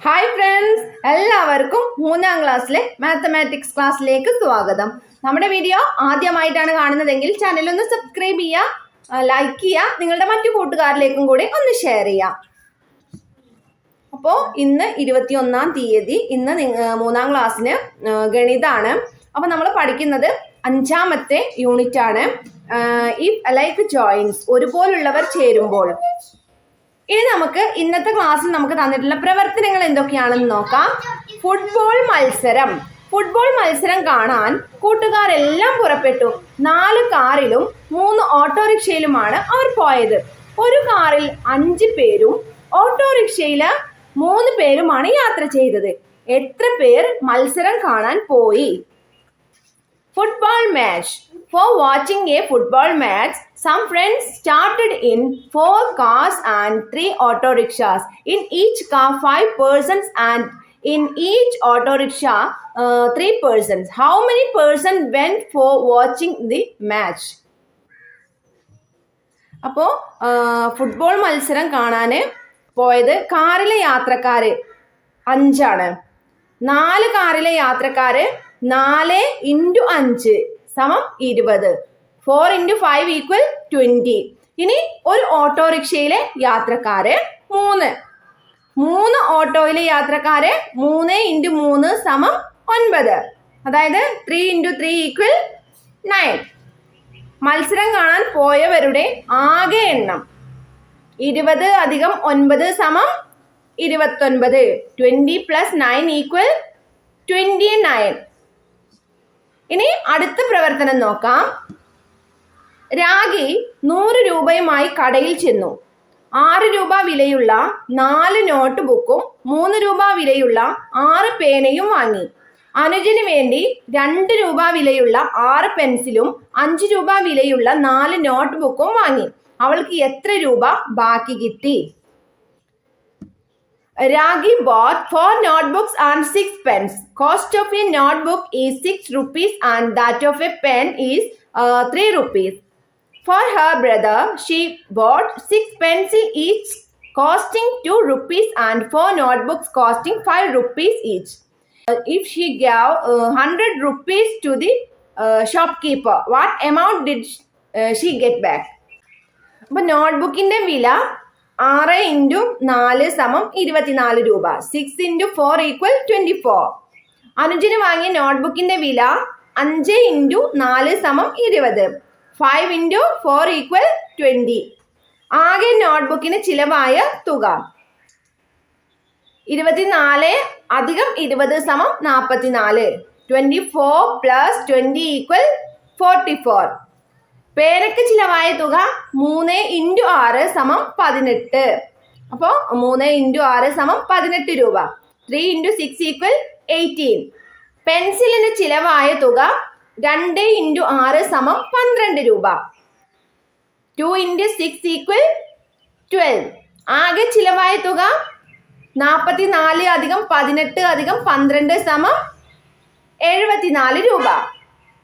Hi friends, എല്ലാവർക്കും 3ാം ക്ലാസ്സിലെ mathematics ക്ലാസ്സിലേക്ക് സ്വാഗതം. നമ്മുടെ വീഡിയോ ആദ്യമായിട്ടാണ് കാണുന്നതെങ്കിൽ ചാനൽ ഒന്ന് സബ്സ്ക്രൈബ് ചെയ്യുക, ലൈക്ക് ചെയ്യുക, നിങ്ങളുടെ മറ്റു കൂട്ടുകാരിലേക്കും കൂടി ഒന്ന് ഷെയർ ചെയ്യാം. അപ്പോൾ ഇന്ന് 21-ാം തീയതി, ഇന്ന് 3ാം ക്ലാസ്സിന് ഗണിതമാണ്. അപ്പോൾ നമ്മൾ പഠിക്കുന്നത് 5ാമത്തെ യൂണിറ്റ് ആണ്. ഇഫ് അലൈക്ക് ജോയിൻസ്, ഒരുപോലുള്ളവർ ചേരുമ്പോൾ. ഇനി നമുക്ക് ഇന്നത്തെ ക്ലാസ്സിൽ നമുക്ക് തന്നിട്ടുള്ള പ്രവർത്തനങ്ങൾ എന്തൊക്കെയാണെന്ന് നോക്കാം. ഫുട്ബോൾ മത്സരം കാണാൻ കൂട്ടുകാരെല്ലാം പുറപ്പെട്ടു. 4 കാറിലും 3 ഓട്ടോറിക്ഷയിലുമാണ് അവർ പോയത്. ഒരു കാറിൽ 5 പേരും ഓട്ടോറിക്ഷയിൽ 3 പേരുമാണ് യാത്ര ചെയ്തത്. എത്ര പേർ മത്സരം കാണാൻ പോയി? Football match. For watching a football match, some friends started in 4 cars and 3 auto rickshaws. In each car 5 persons and in each auto rickshaw 3 persons. How many persons went for watching the match? അപ്പോൾ football മത്സരം കാണാൻ പോയത് കാറിലെ യാത്രക്കാര് 5 ആണ്. 4 കാറിലെ യാത്രക്കാര് 4 × 5 = 20. 4 × 5 = 20. ഇനി ഒരു ഓട്ടോറിക്ഷയിലെ യാത്രക്കാര് 3 ഓട്ടോയിലെ യാത്രക്കാര് 3 × 3 = 9. അതായത് 3 × 3 = 9. മത്സരം കാണാൻ പോയവരുടെ ആകെ എണ്ണം 20 + 9 = 29. 20 + 9 = 29. ഇനി അടുത്ത പ്രവർത്തനം നോക്കാം. രാഗി 100 രൂപയുമായി കടയിൽ ചെന്നു. 6 രൂപ വിലയുള്ള 4 നോട്ട് ബുക്കും 3 രൂപ വിലയുള്ള 6 പേനയും വാങ്ങി. അനുജന് വേണ്ടി 2 രൂപ വിലയുള്ള 6 പെൻസിലും 5 രൂപ വിലയുള്ള 4 നോട്ട് ബുക്കും വാങ്ങി. അവൾക്ക് എത്ര രൂപ ബാക്കി കിട്ടി? Ragi bought 4 notebooks and 6 pens. Cost of a notebook is 6 rupees and that of a pen is 3 rupees. For her brother, she bought 6 pencils each costing 2 rupees and 4 notebooks costing 5 rupees each. If she gave 100 rupees to the shopkeeper, what amount did she get back? അപ്പോൾ നോട്ട്ബുക്കിന്റെ വില 6 × 4 = 24 രൂപ. 6 × 4 = 24. അനുജന് വാങ്ങിയ നോട്ട്ബുക്കിന്റെ വില 5 × 4 = 20. 5 × 4 = 20. ആകെ നോട്ട്ബുക്കിന് ചിലവായ തുക 24 + 20 = 44. 24 + 20 = 44. പേനയ്ക്ക് ചിലവായ തുക 3 × 6 = 18. അപ്പോൾ 3 × 6 = 18 രൂപ. 3 × 6 = 18. പെൻസിലിന് ചിലവായ തുക 2 × 6 = 12 രൂപ. 2 × 6 = 12. ആകെ ചിലവായ തുക 44 + 18 + 12 = 74 രൂപ.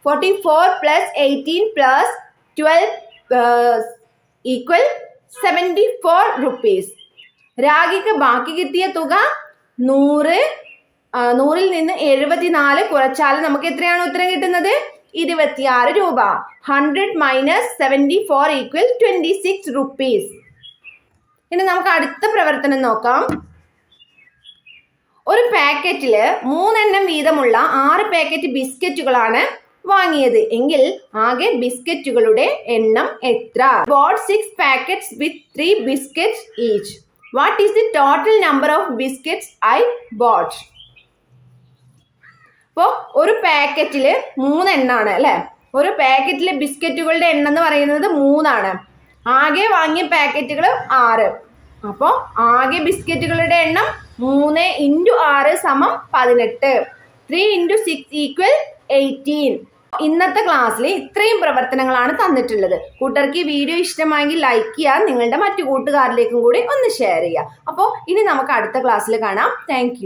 44 + 18 + 12 = 74 rupees. രാഗിക്ക് ബാക്കി കിട്ടിയ തുക 100ൽ നിന്ന് 74 കുറച്ചാൽ നമുക്ക് എത്രയാണ് ഉത്തരം കിട്ടുന്നത്? 26 രൂപ. 100 - 74 = 26 rupees. ഇനി നമുക്ക് അടുത്ത പ്രവർത്തനം നോക്കാം. ഒരു പാക്കറ്റിൽ 3 എണ്ണം വീതമുള്ള 6 പാക്കറ്റ് ബിസ്ക്കറ്റുകളാണ് വാങ്ങിയത് എങ്കിൽ ആകെ ബിസ്ക്കറ്റുകളുടെ എണ്ണം എത്ര? Bought 6 packets with 3 biscuits each. What is the total number of biscuits I bought? അപ്പോൾ ഒരു പാക്കറ്റിൽ 3 എണ്ണാണ് അല്ലെ. ഒരു പാക്കറ്റിലെ ബിസ്ക്കറ്റുകളുടെ എണ്ണം എന്ന് പറയുന്നത് 3 ആണ്. ആകെ വാങ്ങിയ പാക്കറ്റുകൾ 6. അപ്പോൾ ആകെ ബിസ്ക്കറ്റുകളുടെ എണ്ണം 3 × 6 = 18. 3 × 6 = 18. ഇന്നത്തെ ക്ലാസ്സിൽ ഇത്രയും പ്രവർത്തനങ്ങളാണ് തന്നിട്ടുള്ളത്. കൂട്ടുകാർക്ക് ഈ വീഡിയോ ഇഷ്ടമായെങ്കിൽ ലൈക്ക് ചെയ്യുക, നിങ്ങളുടെ മറ്റു കൂട്ടുകാരിലേക്കും കൂടി ഒന്ന് ഷെയർ ചെയ്യുക. അപ്പോൾ ഇനി നമുക്ക് അടുത്ത ക്ലാസ്സിൽ കാണാം. താങ്ക്